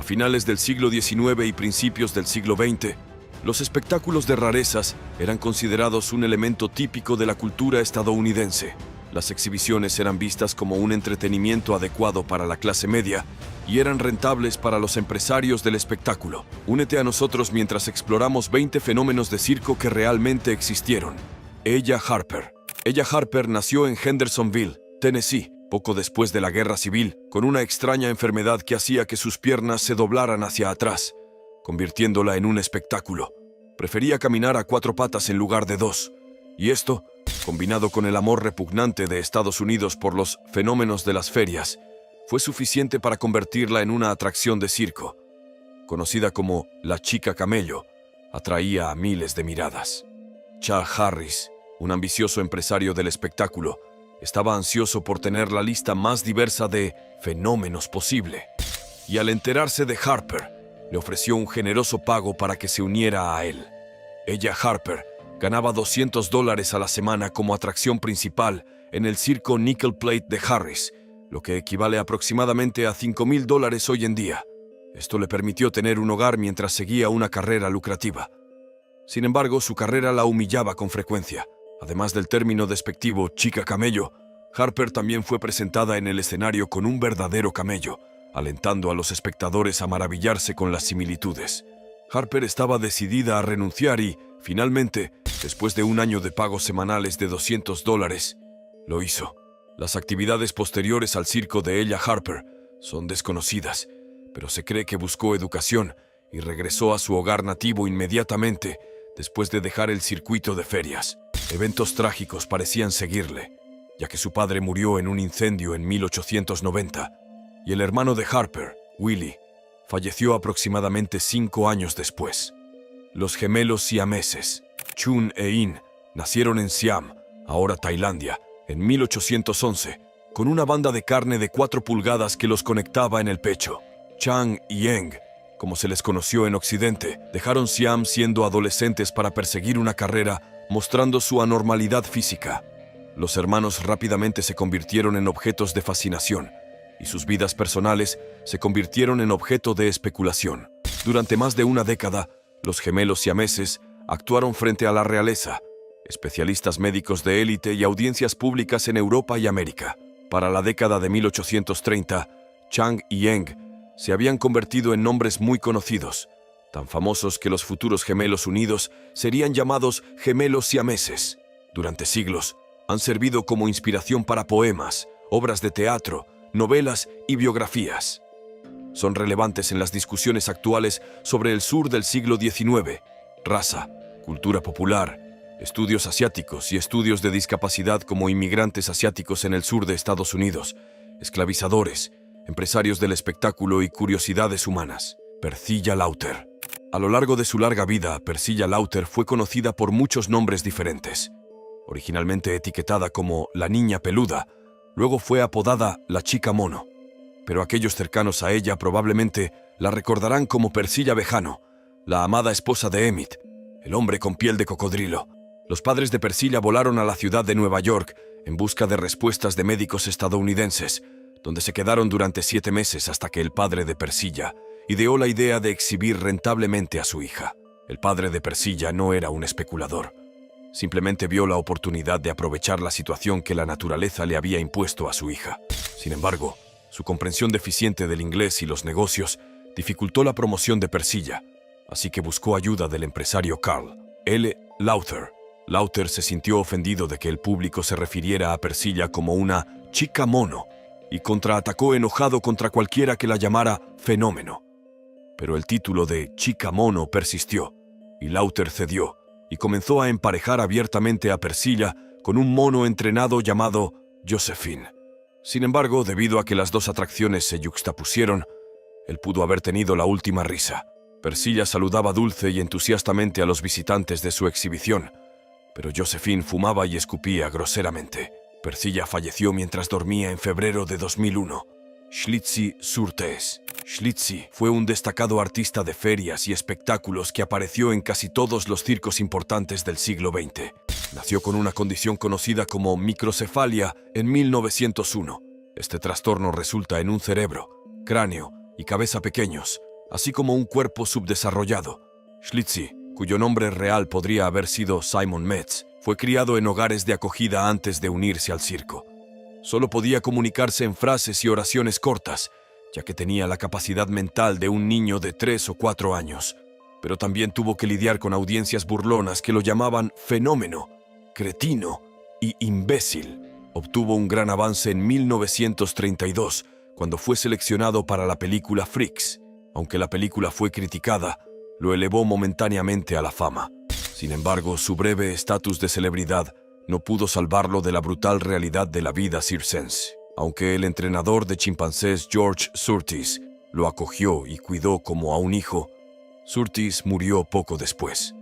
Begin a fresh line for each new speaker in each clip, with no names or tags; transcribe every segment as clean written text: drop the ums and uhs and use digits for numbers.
finales del siglo XIX y principios del siglo XX, los espectáculos de rarezas eran considerados un elemento típico de la cultura estadounidense. Las exhibiciones eran vistas como un entretenimiento adecuado para la clase media y eran rentables para los empresarios del espectáculo. Únete a nosotros mientras exploramos 20 fenómenos de circo que realmente existieron. Ella Harper. Ella Harper nació en Hendersonville, Tennessee, poco después de la Guerra Civil, con una extraña enfermedad que hacía que sus piernas se doblaran hacia atrás, convirtiéndola en un espectáculo. Prefería caminar a 4 patas en lugar de 2, y esto, combinado con el amor repugnante de Estados Unidos por los fenómenos de las ferias, fue suficiente para convertirla en una atracción de circo. Conocida como la Chica Camello, atraía a miles de miradas. Chuck Harris, un ambicioso empresario del espectáculo, estaba ansioso por tener la lista más diversa de fenómenos posible, y al enterarse de Harper, le ofreció un generoso pago para que se uniera a él. Ella Harper ganaba $200 a la semana como atracción principal en el circo Nickel Plate de Harris, lo que equivale aproximadamente a $5,000 hoy en día. Esto le permitió tener un hogar mientras seguía una carrera lucrativa. Sin embargo, su carrera la humillaba con frecuencia. Además del término despectivo Chica Camello, Harper también fue presentada en el escenario con un verdadero camello, alentando a los espectadores a maravillarse con las similitudes. Harper estaba decidida a renunciar y, finalmente, después de un año de pagos semanales de $200, lo hizo. Las actividades posteriores al circo de Ella Harper son desconocidas, pero se cree que buscó educación y regresó a su hogar nativo inmediatamente después de dejar el circuito de ferias. Eventos trágicos parecían seguirle, ya que su padre murió en un incendio en 1890, y el hermano de Harper, Willie, falleció aproximadamente 5 años después. Los gemelos siameses, Chun e In, nacieron en Siam, ahora Tailandia, en 1811, con una banda de carne de 4 pulgadas que los conectaba en el pecho. Chang y Eng, como se les conoció en Occidente, dejaron Siam siendo adolescentes para perseguir una carrera, mostrando su anormalidad física. Los hermanos rápidamente se convirtieron en objetos de fascinación, y sus vidas personales se convirtieron en objeto de especulación. Durante más de una década, los gemelos siameses actuaron frente a la realeza, especialistas médicos de élite y audiencias públicas en Europa y América. Para la década de 1830, Chang y Eng se habían convertido en nombres muy conocidos, tan famosos que los futuros gemelos unidos serían llamados gemelos siameses. Durante siglos, han servido como inspiración para poemas, obras de teatro, novelas y biografías. Son relevantes en las discusiones actuales sobre el sur del siglo XIX, raza, cultura popular, estudios asiáticos y estudios de discapacidad como inmigrantes asiáticos en el sur de Estados Unidos, esclavizadores, empresarios del espectáculo y curiosidades humanas. Persilla Lauter. A lo largo de su larga vida, Persilla Lauter fue conocida por muchos nombres diferentes. Originalmente etiquetada como la Niña Peluda, luego fue apodada la Chica Mono, pero aquellos cercanos a ella probablemente la recordarán como Persilla Vejano, la amada esposa de Emmett, el hombre con piel de cocodrilo. Los padres de Persilla volaron a la ciudad de Nueva York en busca de respuestas de médicos estadounidenses, donde se quedaron durante 7 meses hasta que el padre de Persilla ideó la idea de exhibir rentablemente a su hija. El padre de Persilla no era un especulador. Simplemente vio la oportunidad de aprovechar la situación que la naturaleza le había impuesto a su hija. Sin embargo, su comprensión deficiente del inglés y los negocios dificultó la promoción de Persilla, así que buscó ayuda del empresario Carl L. Lauter. Lauter se sintió ofendido de que el público se refiriera a Persilla como una chica mono y contraatacó enojado contra cualquiera que la llamara fenómeno. Pero el título de chica mono persistió, y Lauter cedió y comenzó a emparejar abiertamente a Persilla con un mono entrenado llamado Josephine. Sin embargo, debido a que las dos atracciones se yuxtapusieron, él pudo haber tenido la última risa. Persilla saludaba dulce y entusiastamente a los visitantes de su exhibición, pero Josephine fumaba y escupía groseramente. Persilla falleció mientras dormía en febrero de 2001. Schlitzie Surtees. Schlitzie fue un destacado artista de ferias y espectáculos que apareció en casi todos los circos importantes del siglo XX. Nació con una condición conocida como microcefalia en 1901. Este trastorno resulta en un cerebro, cráneo y cabeza pequeños, así como un cuerpo subdesarrollado. Schlitzie, cuyo nombre real podría haber sido Simon Metz, fue criado en hogares de acogida antes de unirse al circo. Solo podía comunicarse en frases y oraciones cortas, ya que tenía la capacidad mental de un niño de 3 o 4 años. Pero también tuvo que lidiar con audiencias burlonas que lo llamaban fenómeno, cretino y imbécil. Obtuvo un gran avance en 1932, cuando fue seleccionado para la película Freaks. Aunque la película fue criticada, lo elevó momentáneamente a la fama. Sin embargo, su breve estatus de celebridad no pudo salvarlo de la brutal realidad de la vida circense. Aunque el entrenador de chimpancés George Surtees lo acogió y cuidó como a un hijo, Surtees murió poco después.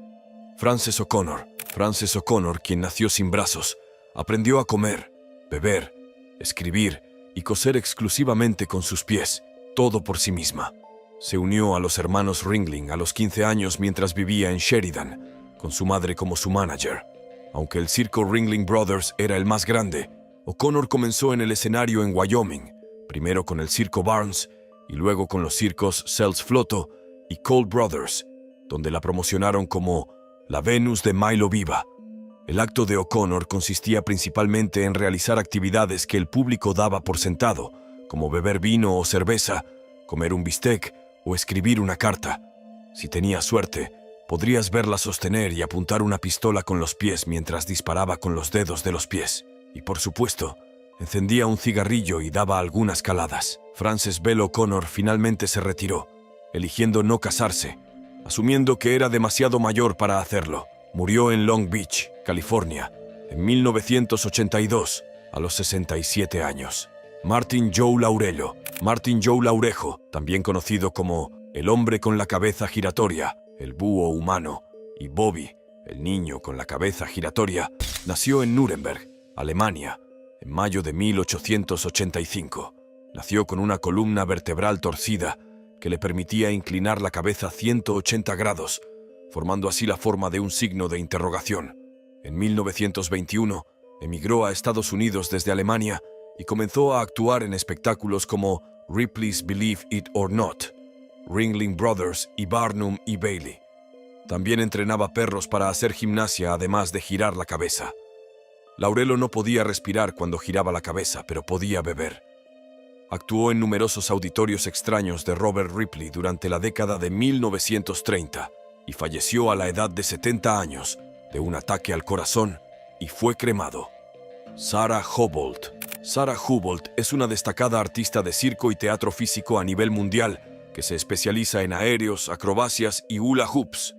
Frances O'Connor, quien nació sin brazos, aprendió a comer, beber, escribir y coser exclusivamente con sus pies, todo por sí misma. Se unió a los hermanos Ringling a los 15 años mientras vivía en Sheridan, con su madre como su manager. Aunque el circo Ringling Brothers era el más grande, O'Connor comenzó en el escenario en Wyoming, primero con el circo Barnes y luego con los circos Sells Floto y Colt Brothers, donde la promocionaron como la Venus de Milo Viva. El acto de O'Connor consistía principalmente en realizar actividades que el público daba por sentado, como beber vino o cerveza, comer un bistec o escribir una carta. Si tenías suerte, podrías verla sostener y apuntar una pistola con los pies mientras disparaba con los dedos de los pies. Y por supuesto, encendía un cigarrillo y daba algunas caladas. Frances Bell O'Connor finalmente se retiró, eligiendo no casarse, asumiendo que era demasiado mayor para hacerlo. Murió en Long Beach, California, en 1982, a los 67 años. Martin Joe Laurejo, también conocido como el hombre con la cabeza giratoria, el búho humano, y Bobby, el niño con la cabeza giratoria, nació en Nuremberg, Alemania, en mayo de 1885. Nació con una columna vertebral torcida que le permitía inclinar la cabeza 180 grados, formando así la forma de un signo de interrogación. En 1921, emigró a Estados Unidos desde Alemania y comenzó a actuar en espectáculos como Ripley's Believe It or Not, Ringling Brothers y Barnum y Bailey. También entrenaba perros para hacer gimnasia, además de girar la cabeza. Laurelo no podía respirar cuando giraba la cabeza, pero podía beber. Actuó en numerosos auditorios extraños de Robert Ripley durante la década de 1930 y falleció a la edad de 70 años de un ataque al corazón y fue cremado. Sarah Hubolt es una destacada artista de circo y teatro físico a nivel mundial que se especializa en aéreos, acrobacias y hula hoops.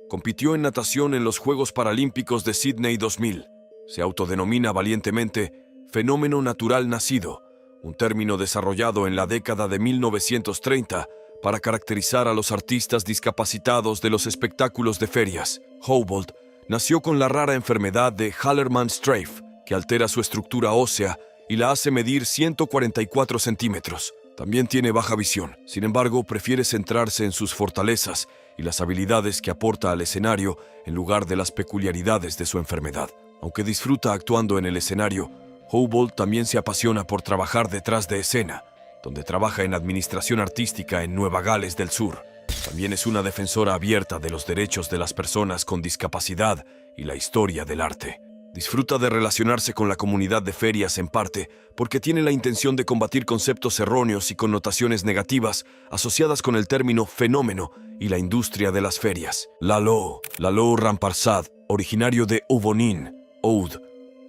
Compitió en natación en los Juegos Paralímpicos de Sydney 2000. Se autodenomina valientemente fenómeno natural nacido, un término desarrollado en la década de 1930 para caracterizar a los artistas discapacitados de los espectáculos de ferias. Hubolt nació con la rara enfermedad de Hallermann-Streiff, que altera su estructura ósea y la hace medir 144 centímetros. También tiene baja visión. Sin embargo, prefiere centrarse en sus fortalezas y las habilidades que aporta al escenario en lugar de las peculiaridades de su enfermedad. Aunque disfruta actuando en el escenario, Hubolt también se apasiona por trabajar detrás de escena, donde trabaja en administración artística en Nueva Gales del Sur. También es una defensora abierta de los derechos de las personas con discapacidad y la historia del arte. Disfruta de relacionarse con la comunidad de ferias en parte porque tiene la intención de combatir conceptos erróneos y connotaciones negativas asociadas con el término fenómeno y la industria de las ferias. Lalo Ramparsad, originario de Ovonin, Oud,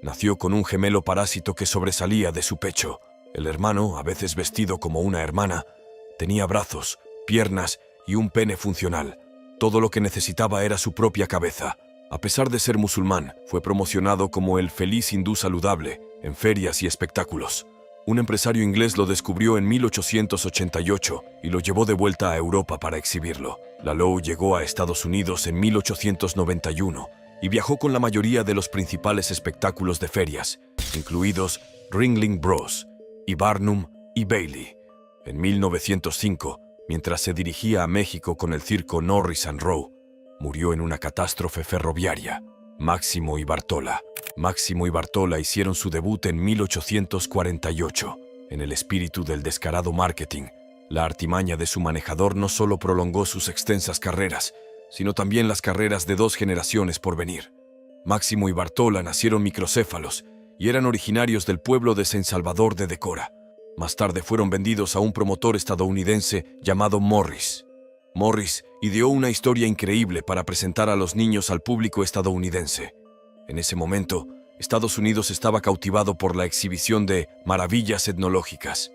nació con un gemelo parásito que sobresalía de su pecho. El hermano, a veces vestido como una hermana, tenía brazos, piernas y un pene funcional. Todo lo que necesitaba era su propia cabeza. A pesar de ser musulmán, fue promocionado como el feliz hindú saludable en ferias y espectáculos. Un empresario inglés lo descubrió en 1888 y lo llevó de vuelta a Europa para exhibirlo. Lalo llegó a Estados Unidos en 1891 y viajó con la mayoría de los principales espectáculos de ferias, incluidos Ringling Bros. Y Barnum y Bailey. En 1905, mientras se dirigía a México con el circo Norris and Row, murió en una catástrofe ferroviaria. Máximo y Bartola hicieron su debut en 1848. En el espíritu del descarado marketing, La artimaña de su manejador no solo prolongó sus extensas carreras, sino también las carreras de 2 generaciones por venir. Máximo y Bartola nacieron microcéfalos y eran originarios del pueblo de San Salvador de Decorah. Más tarde fueron vendidos a un promotor estadounidense llamado Morris. Morris ideó una historia increíble para presentar a los niños al público estadounidense. En ese momento, Estados Unidos estaba cautivado por la exhibición de maravillas etnológicas.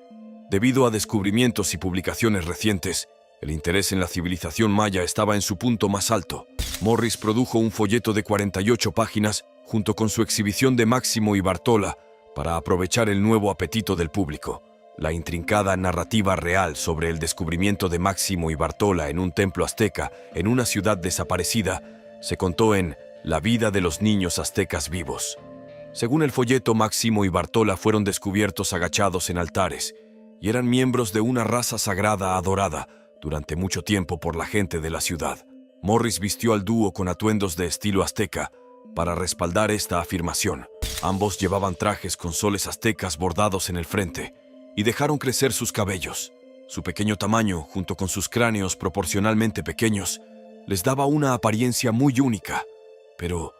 Debido a descubrimientos y publicaciones recientes, el interés en la civilización maya estaba en su punto más alto. Morris produjo un folleto de 48 páginas junto con su exhibición de Máximo y Bartola para aprovechar el nuevo apetito del público. La intrincada narrativa real sobre el descubrimiento de Máximo y Bartola en un templo azteca en una ciudad desaparecida se contó en La vida de los niños aztecas vivos. Según el folleto, Máximo y Bartola fueron descubiertos agachados en altares y eran miembros de una raza sagrada adorada durante mucho tiempo por la gente de la ciudad. Morris vistió al dúo con atuendos de estilo azteca para respaldar esta afirmación. Ambos llevaban trajes con soles aztecas bordados en el frente y dejaron crecer sus cabellos. Su pequeño tamaño, junto con sus cráneos proporcionalmente pequeños, les daba una apariencia muy única. Pero,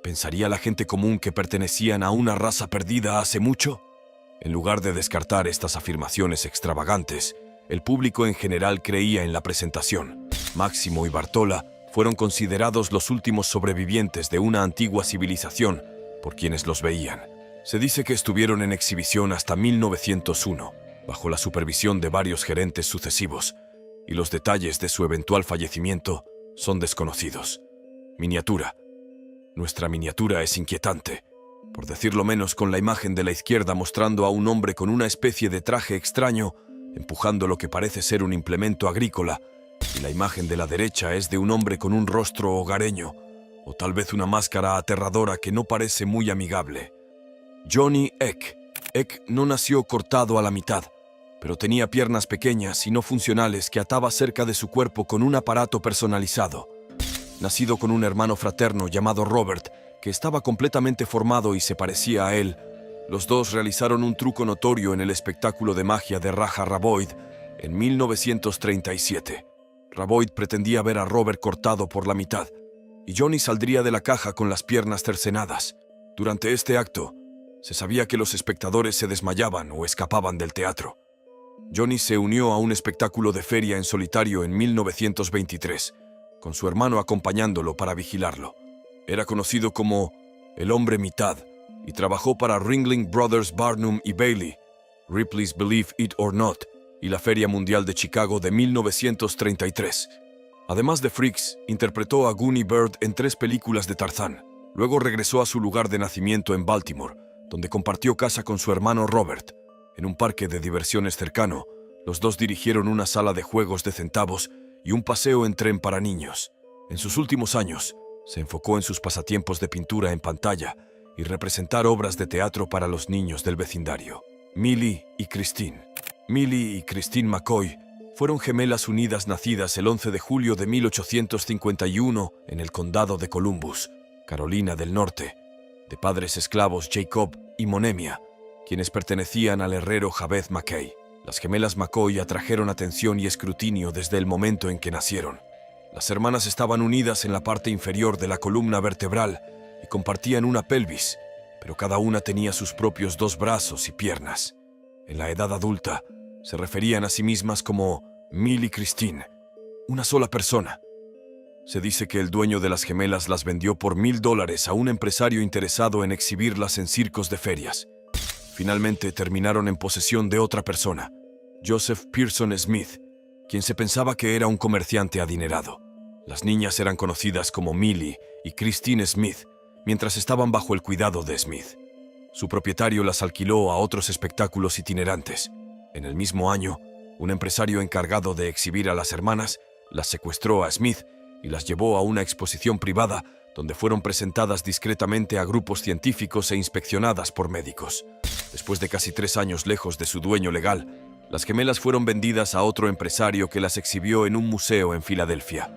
¿pensaría la gente común que pertenecían a una raza perdida hace mucho? En lugar de descartar estas afirmaciones extravagantes, el público en general creía en la presentación. Máximo y Bartola fueron considerados los últimos sobrevivientes de una antigua civilización por quienes los veían. Se dice que estuvieron en exhibición hasta 1901, bajo la supervisión de varios gerentes sucesivos, y los detalles de su eventual fallecimiento son desconocidos. Miniatura. Nuestra miniatura es inquietante, por decirlo menos, con la imagen de la izquierda mostrando a un hombre con una especie de traje extraño, empujando lo que parece ser un implemento agrícola, y la imagen de la derecha es de un hombre con un rostro hogareño, o tal vez una máscara aterradora que no parece muy amigable. Johnny Eck. Eck no nació cortado a la mitad, pero tenía piernas pequeñas y no funcionales que ataba cerca de su cuerpo con un aparato personalizado. Nacido con un hermano fraterno llamado Robert, que estaba completamente formado y se parecía a él, los dos realizaron un truco notorio en el espectáculo de magia de Raja Raboid en 1937. Raboid pretendía ver a Robert cortado por la mitad, y Johnny saldría de la caja con las piernas cercenadas. Durante este acto, se sabía que los espectadores se desmayaban o escapaban del teatro. Johnny se unió a un espectáculo de feria en solitario en 1923, con su hermano acompañándolo para vigilarlo. Era conocido como el hombre mitad y trabajó para Ringling Brothers Barnum y Bailey, Ripley's Believe It or Not y la Feria Mundial de Chicago de 1933. Además de Freaks, interpretó a Goonie Bird en 3 películas de Tarzán. Luego regresó a su lugar de nacimiento en Baltimore, donde compartió casa con su hermano Robert. En un parque de diversiones cercano, los dos dirigieron una sala de juegos de centavos y un paseo en tren para niños. En sus últimos años, se enfocó en sus pasatiempos de pintura en pantalla y representar obras de teatro para los niños del vecindario. Millie y Christine. Millie y Christine McCoy fueron gemelas unidas nacidas el 11 de julio de 1851 en el condado de Columbus, Carolina del Norte, de padres esclavos Jacob y Monemia, quienes pertenecían al herrero Jabez McKay. Las gemelas McCoy atrajeron atención y escrutinio desde el momento en que nacieron. Las hermanas estaban unidas en la parte inferior de la columna vertebral y compartían una pelvis, pero cada una tenía sus propios 2 brazos y piernas. En la edad adulta, se referían a sí mismas como Millie y Christine, una sola persona. Se dice que el dueño de las gemelas las vendió por $1,000 a un empresario interesado en exhibirlas en circos de ferias. Finalmente terminaron en posesión de otra persona, Joseph Pearson Smith, quien se pensaba que era un comerciante adinerado. Las niñas eran conocidas como Millie y Christine Smith, mientras estaban bajo el cuidado de Smith. Su propietario las alquiló a otros espectáculos itinerantes. En el mismo año, un empresario encargado de exhibir a las hermanas las secuestró a Smith y las llevó a una exposición privada donde fueron presentadas discretamente a grupos científicos e inspeccionadas por médicos. Después de casi 3 años lejos de su dueño legal, las gemelas fueron vendidas a otro empresario que las exhibió en un museo en Filadelfia.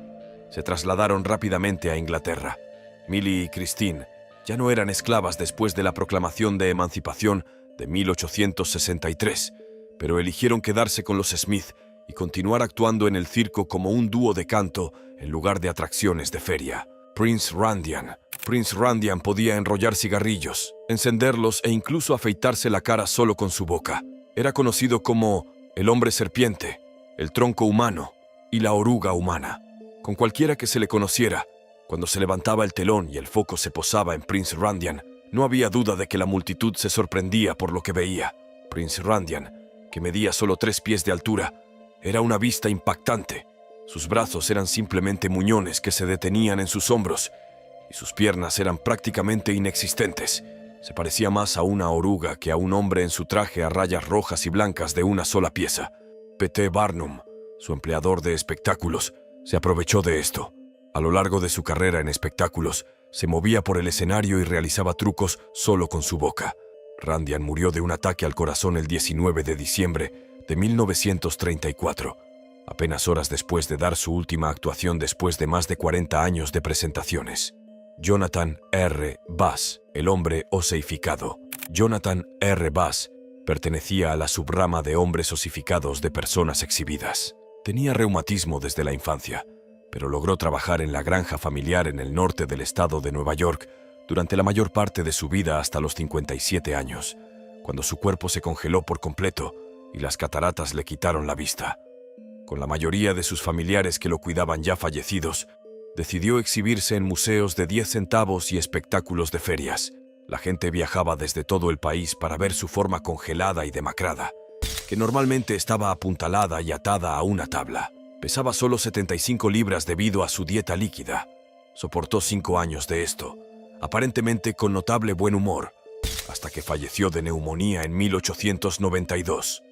Se trasladaron rápidamente a Inglaterra. Millie y Christine ya no eran esclavas después de la proclamación de emancipación de 1863, pero eligieron quedarse con los Smith y continuar actuando en el circo como un dúo de canto en lugar de atracciones de feria. Prince Randian. Prince Randian podía enrollar cigarrillos, encenderlos e incluso afeitarse la cara solo con su boca. Era conocido como el hombre serpiente, el tronco humano y la oruga humana. Con cualquiera que se le conociera, cuando se levantaba el telón y el foco se posaba en Prince Randian, no había duda de que la multitud se sorprendía por lo que veía. Prince Randian, que medía solo 3 pies de altura, era una vista impactante. Sus brazos eran simplemente muñones que se detenían en sus hombros, y sus piernas eran prácticamente inexistentes. Se parecía más a una oruga que a un hombre en su traje a rayas rojas y blancas de una sola pieza. P.T. Barnum, su empleador de espectáculos, se aprovechó de esto. A lo largo de su carrera en espectáculos, se movía por el escenario y realizaba trucos solo con su boca. Randian murió de un ataque al corazón el 19 de diciembre de 1934, apenas horas después de dar su última actuación después de más de 40 años de presentaciones. Jonathan R. Bass, el hombre oseificado. Jonathan R. Bass pertenecía a la subrama de hombres osificados de personas exhibidas. Tenía reumatismo desde la infancia, pero logró trabajar en la granja familiar en el norte del estado de Nueva York durante la mayor parte de su vida hasta los 57 años, cuando su cuerpo se congeló por completo y las cataratas le quitaron la vista. Con la mayoría de sus familiares que lo cuidaban ya fallecidos, decidió exhibirse en museos de 10 centavos y espectáculos de ferias. La gente viajaba desde todo el país para ver su forma congelada y demacrada, que normalmente estaba apuntalada y atada a una tabla. Pesaba solo 75 libras debido a su dieta líquida. Soportó 5 años de esto, aparentemente con notable buen humor, hasta que falleció de neumonía en 1892.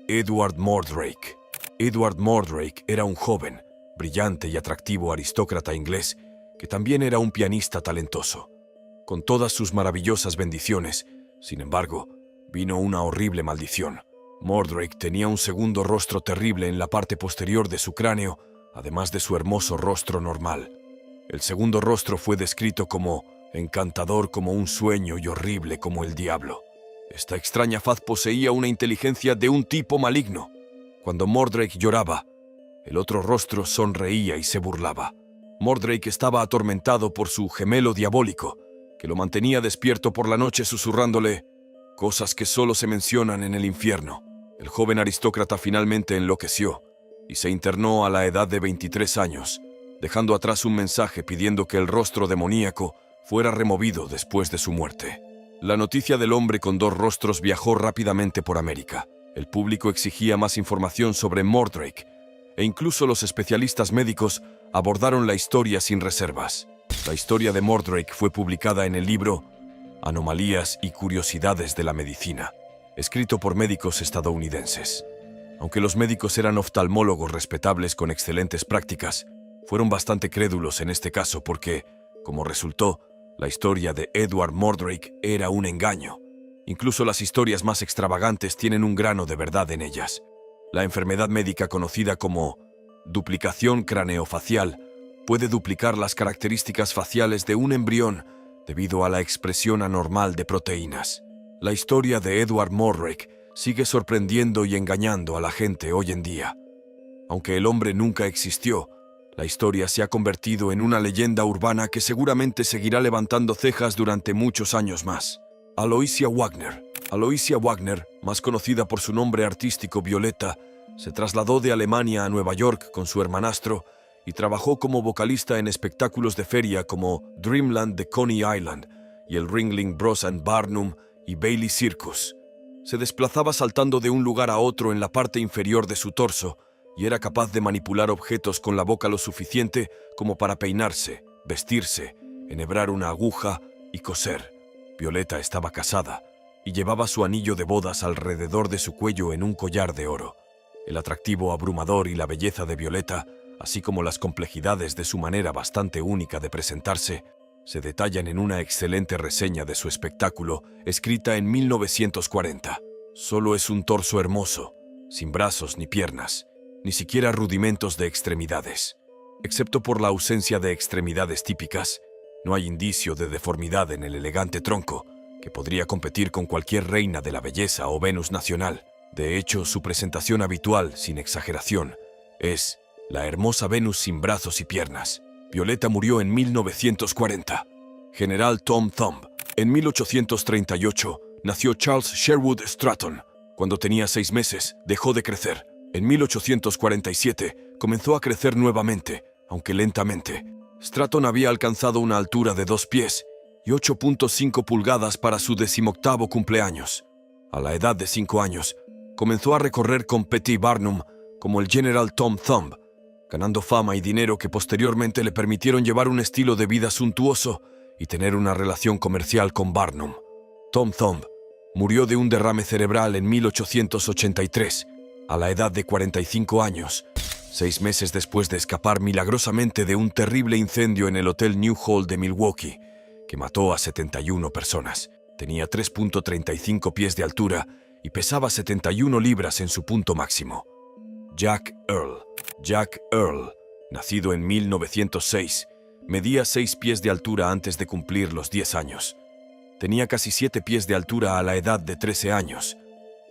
Edward Mordrake. Edward Mordrake era un joven, brillante y atractivo aristócrata inglés que también era un pianista talentoso. Con todas sus maravillosas bendiciones, sin embargo, vino una horrible maldición. Mordrake tenía un segundo rostro terrible en la parte posterior de su cráneo, además de su hermoso rostro normal. El segundo rostro fue descrito como encantador como un sueño y horrible como el diablo. Esta extraña faz poseía una inteligencia de un tipo maligno. Cuando Mordrake lloraba, el otro rostro sonreía y se burlaba. Mordrake estaba atormentado por su gemelo diabólico, que lo mantenía despierto por la noche susurrándole cosas que solo se mencionan en el infierno. El joven aristócrata finalmente enloqueció y se internó a la edad de 23 años, dejando atrás un mensaje pidiendo que el rostro demoníaco fuera removido después de su muerte. La noticia del hombre con 2 rostros viajó rápidamente por América. El público exigía más información sobre Mordrake, e incluso los especialistas médicos abordaron la historia sin reservas. La historia de Mordrake fue publicada en el libro Anomalías y Curiosidades de la Medicina, escrito por médicos estadounidenses. Aunque los médicos eran oftalmólogos respetables con excelentes prácticas, fueron bastante crédulos en este caso porque, como resultó, la historia de Edward Mordrake era un engaño. Incluso las historias más extravagantes tienen un grano de verdad en ellas. La enfermedad médica conocida como duplicación craneofacial puede duplicar las características faciales de un embrión debido a la expresión anormal de proteínas. La historia de Edward Mordrake sigue sorprendiendo y engañando a la gente hoy en día. Aunque el hombre nunca existió, la historia se ha convertido en una leyenda urbana que seguramente seguirá levantando cejas durante muchos años más. Aloysia Wagner. Aloysia Wagner, más conocida por su nombre artístico Violeta, se trasladó de Alemania a Nueva York con su hermanastro y trabajó como vocalista en espectáculos de feria como Dreamland de Coney Island y el Ringling Bros. Barnum y Bailey Circus. Se desplazaba saltando de un lugar a otro en la parte inferior de su torso y era capaz de manipular objetos con la boca lo suficiente como para peinarse, vestirse, enhebrar una aguja y coser. Violeta estaba casada y llevaba su anillo de bodas alrededor de su cuello en un collar de oro. El atractivo abrumador y la belleza de Violeta, así como las complejidades de su manera bastante única de presentarse, se detallan en una excelente reseña de su espectáculo escrita en 1940. Solo es un torso hermoso, sin brazos ni piernas, ni siquiera rudimentos de extremidades. Excepto por la ausencia de extremidades típicas, no hay indicio de deformidad en el elegante tronco, que podría competir con cualquier reina de la belleza o Venus nacional. De hecho, su presentación habitual, sin exageración, es la hermosa Venus sin brazos y piernas. Violeta murió en 1940. General Tom Thumb. En 1838 nació Charles Sherwood Stratton. Cuando tenía 6 meses, dejó de crecer. En 1847 comenzó a crecer nuevamente, aunque lentamente. Stratton había alcanzado una altura de 2 pies y 8.5 pulgadas para su 18º cumpleaños. A la edad de 5 años, comenzó a recorrer con P.T. Barnum como el General Tom Thumb, ganando fama y dinero que posteriormente le permitieron llevar un estilo de vida suntuoso y tener una relación comercial con Barnum. Tom Thumb murió de un derrame cerebral en 1883, a la edad de 45 años, 6 meses después de escapar milagrosamente de un terrible incendio en el Hotel New Hall de Milwaukee, que mató a 71 personas. Tenía 3.35 pies de altura y pesaba 71 libras en su punto máximo. Jack Earl. Jack Earl, nacido en 1906, medía 6 pies de altura antes de cumplir los 10 años. Tenía casi 7 pies de altura a la edad de 13 años.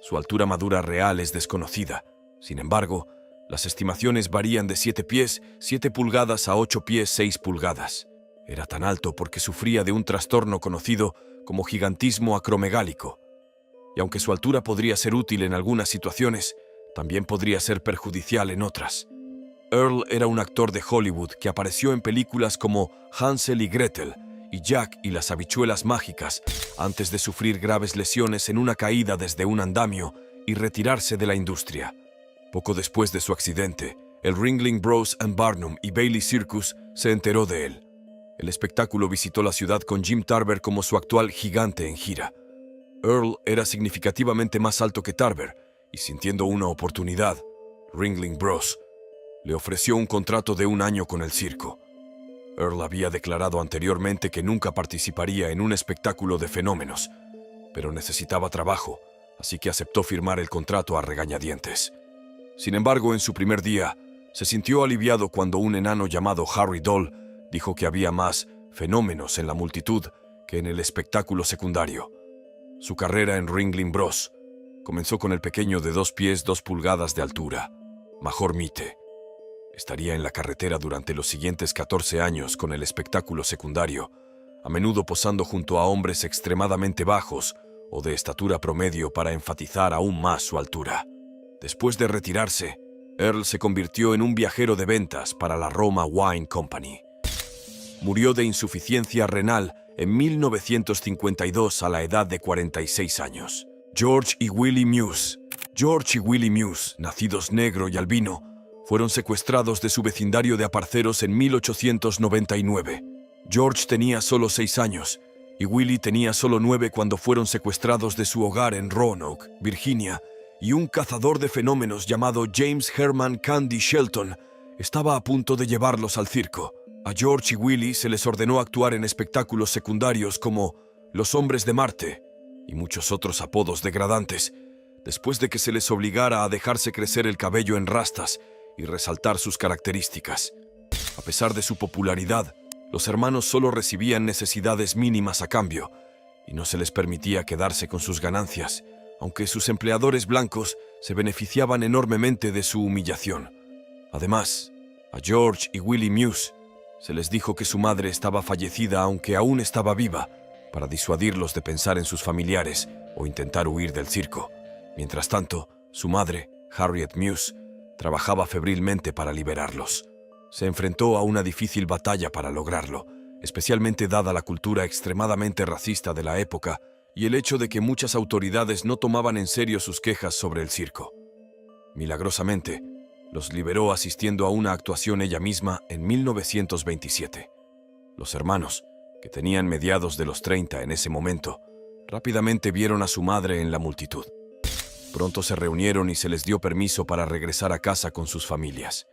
Su altura madura real es desconocida. Sin embargo, las estimaciones varían de 7 pies, 7 pulgadas a 8 pies, 6 pulgadas. Era tan alto porque sufría de un trastorno conocido como gigantismo acromegálico. Y aunque su altura podría ser útil en algunas situaciones, también podría ser perjudicial en otras. Earl era un actor de Hollywood que apareció en películas como Hansel y Gretel y Jack y las habichuelas mágicas antes de sufrir graves lesiones en una caída desde un andamio y retirarse de la industria. Poco después de su accidente, el Ringling Bros. Barnum y Bailey Circus se enteró de él. El espectáculo visitó la ciudad con Jim Tarver como su actual gigante en gira. Earl era significativamente más alto que Tarver y, sintiendo una oportunidad, Ringling Bros. Le ofreció un contrato de 1 año con el circo. Earl había declarado anteriormente que nunca participaría en un espectáculo de fenómenos, pero necesitaba trabajo, así que aceptó firmar el contrato a regañadientes. Sin embargo, en su primer día, se sintió aliviado cuando un enano llamado Harry Doll dijo que había más fenómenos en la multitud que en el espectáculo secundario. Su carrera en Ringling Bros. Comenzó con el pequeño de 2 pies 2 pulgadas de altura, Major Mite. Estaría en la carretera durante los siguientes 14 años con el espectáculo secundario, a menudo posando junto a hombres extremadamente bajos o de estatura promedio para enfatizar aún más su altura. Después de retirarse, Earl se convirtió en un viajero de ventas para la Roma Wine Company. Murió de insuficiencia renal en 1952 a la edad de 46 años. George y Willie Muse. George y Willie Muse, nacidos negro y albino, fueron secuestrados de su vecindario de aparceros en 1899. George tenía solo 6 años y Willie tenía solo 9 cuando fueron secuestrados de su hogar en Roanoke, Virginia, y un cazador de fenómenos llamado James Herman Candy Shelton estaba a punto de llevarlos al circo. A George y Willie se les ordenó actuar en espectáculos secundarios como Los Hombres de Marte y muchos otros apodos degradantes, después de que se les obligara a dejarse crecer el cabello en rastas y resaltar sus características. A pesar de su popularidad, los hermanos solo recibían necesidades mínimas a cambio y no se les permitía quedarse con sus ganancias, aunque sus empleadores blancos se beneficiaban enormemente de su humillación. Además, a George y Willie Muse se les dijo que su madre estaba fallecida aunque aún estaba viva, para disuadirlos de pensar en sus familiares o intentar huir del circo. Mientras tanto, su madre, Harriet Muse, trabajaba febrilmente para liberarlos. Se enfrentó a una difícil batalla para lograrlo, especialmente dada la cultura extremadamente racista de la época y el hecho de que muchas autoridades no tomaban en serio sus quejas sobre el circo. Milagrosamente, los liberó asistiendo a una actuación ella misma en 1927. Los hermanos, que tenían mediados de los 30 en ese momento, rápidamente vieron a su madre en la multitud. Pronto se reunieron y se les dio permiso para regresar a casa con sus familias.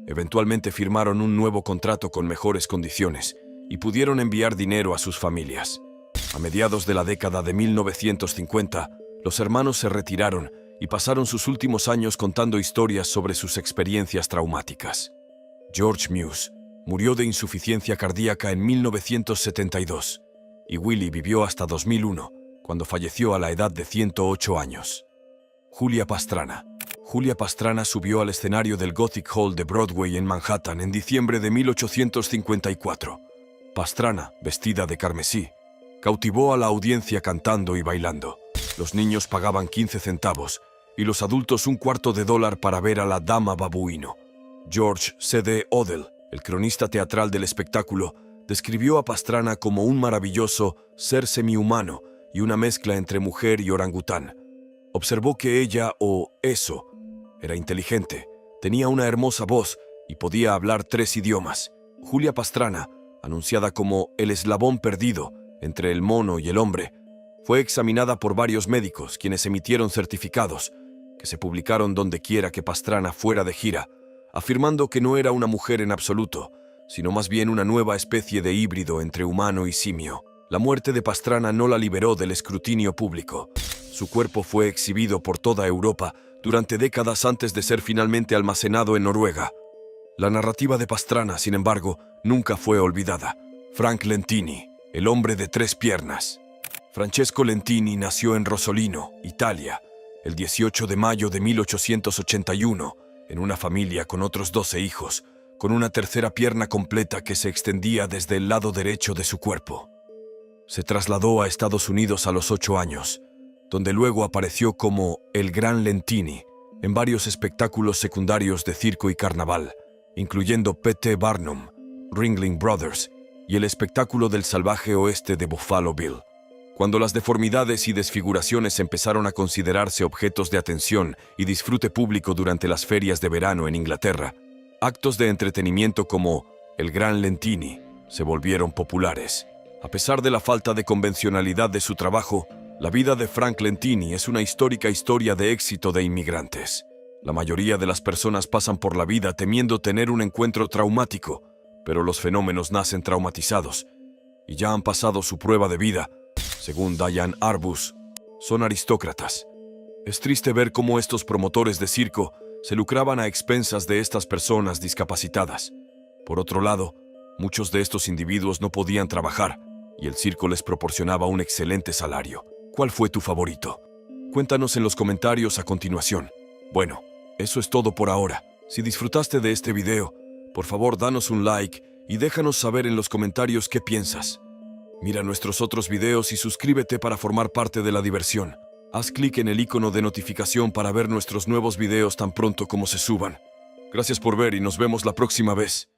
Eventualmente firmaron un nuevo contrato con mejores condiciones y pudieron enviar dinero a sus familias. A mediados de la década de 1950, los hermanos se retiraron y pasaron sus últimos años contando historias sobre sus experiencias traumáticas. George Muse murió de insuficiencia cardíaca en 1972 y Willie vivió hasta 2001, cuando falleció a la edad de 108 años. Julia Pastrana. Julia Pastrana subió al escenario del Gothic Hall de Broadway en Manhattan en diciembre de 1854. Pastrana, vestida de carmesí, cautivó a la audiencia cantando y bailando. Los niños pagaban 15 centavos y los adultos $0,25 para ver a la dama babuino. George C.D. Odell, el cronista teatral del espectáculo, describió a Pastrana como un maravilloso ser semihumano y una mezcla entre mujer y orangután. Observó que ella, o eso, era inteligente, tenía una hermosa voz y podía hablar 3 idiomas. Julia Pastrana, anunciada como el eslabón perdido entre el mono y el hombre, fue examinada por varios médicos quienes emitieron certificados que se publicaron donde quiera que Pastrana fuera de gira, afirmando que no era una mujer en absoluto, sino más bien una nueva especie de híbrido entre humano y simio. La muerte de Pastrana no la liberó del escrutinio público. Su cuerpo fue exhibido por toda Europa durante décadas antes de ser finalmente almacenado en Noruega. La narrativa de Pastrana, sin embargo, nunca fue olvidada. Frank Lentini, el hombre de 3 piernas. Francesco Lentini nació en Rosolino, Italia, el 18 de mayo de 1881, en una familia con otros 12 hijos, con una tercera pierna completa que se extendía desde el lado derecho de su cuerpo. Se trasladó a Estados Unidos a los 8 años, donde luego apareció como el Gran Lentini en varios espectáculos secundarios de circo y carnaval, incluyendo P.T. Barnum, Ringling Brothers y el espectáculo del salvaje oeste de Buffalo Bill. Cuando las deformidades y desfiguraciones empezaron a considerarse objetos de atención y disfrute público durante las ferias de verano en Inglaterra, actos de entretenimiento como el Gran Lentini se volvieron populares. A pesar de la falta de convencionalidad de su trabajo, la vida de Frank Lentini es una histórica historia de éxito de inmigrantes. La mayoría de las personas pasan por la vida temiendo tener un encuentro traumático, pero los fenómenos nacen traumatizados y ya han pasado su prueba de vida. Según Diane Arbus, son aristócratas. Es triste ver cómo estos promotores de circo se lucraban a expensas de estas personas discapacitadas. Por otro lado, muchos de estos individuos no podían trabajar y el circo les proporcionaba un excelente salario. ¿Cuál fue tu favorito? Cuéntanos en los comentarios a continuación. Bueno, eso es todo por ahora. Si disfrutaste de este video, por favor danos un like y déjanos saber en los comentarios qué piensas. Mira nuestros otros videos y suscríbete para formar parte de la diversión. Haz clic en el icono de notificación para ver nuestros nuevos videos tan pronto como se suban. Gracias por ver y nos vemos la próxima vez.